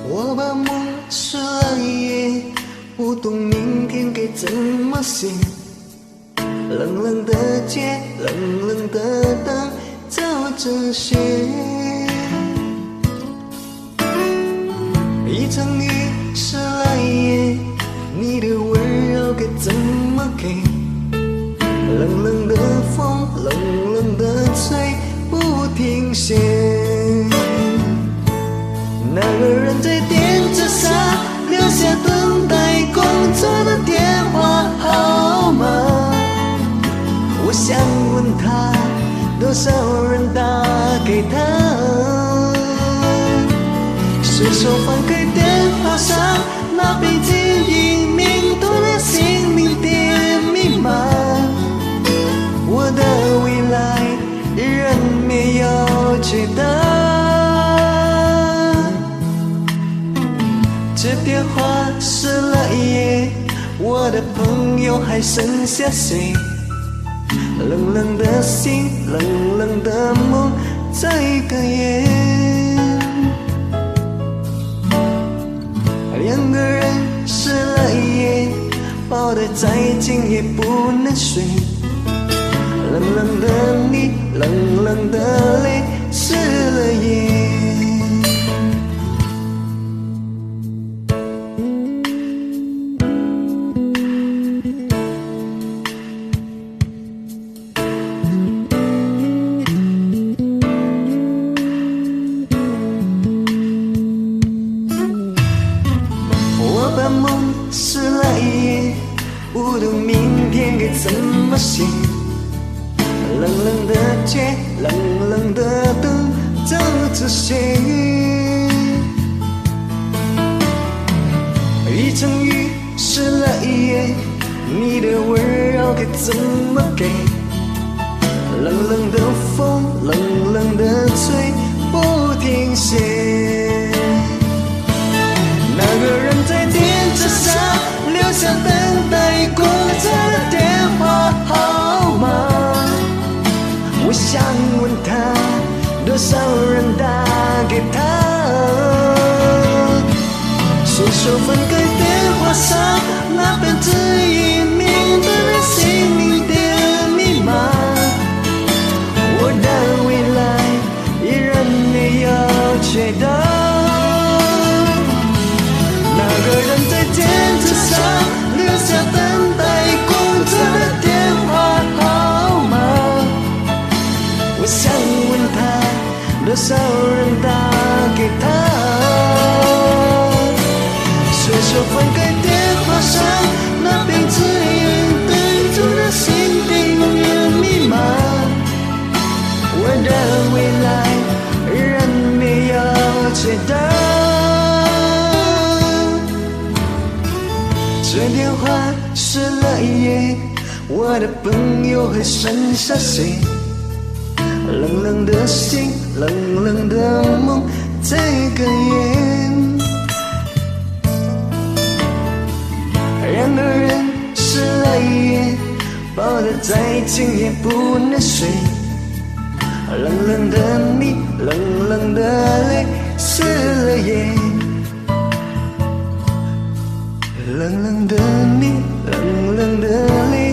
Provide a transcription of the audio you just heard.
我把梦睡了一夜，不懂明天该怎么写。冷冷的街，冷冷的灯，照着写。一场雨湿了一夜，你的温柔该怎么给？冷冷的风，冷冷的吹，不停歇。那个人在电车上留下等待工作的电话号码，我想问他，多少人打给他？随手翻开电话上那笔记隐名多了姓名的密码，我的未来仍没有解答。这电话湿了一夜，我的朋友还剩下谁？冷冷的心，冷冷的梦，这个夜，两个人湿了一夜，抱得再紧也不能睡。冷冷的你，冷冷的泪，湿了夜。梦湿了一夜，不懂明天该怎么写。冷冷的街，冷冷的灯，照着写。一场雨湿了一夜，你的温柔该怎么给？冷冷的风，冷冷的吹，不停歇。那个人在电车上留下等待工作的电话号码，我想问他，多少人打给他？随手翻开电话上那本指引名的人姓名的密码，我的未来依然没有解答。那个人在电车上留下等待工作的电话号码，我想问他，多少人打给他？随手翻开电话上那笔指引登出的姓名密码，我的未来仍没有解答。这电话湿了一夜，我的朋友还剩下谁？冷冷的心，冷冷的梦，这个夜，两个人湿了一夜，抱得再紧也不能睡。冷冷的你，冷冷的泪，湿了夜。冷冷的你，冷冷的泪。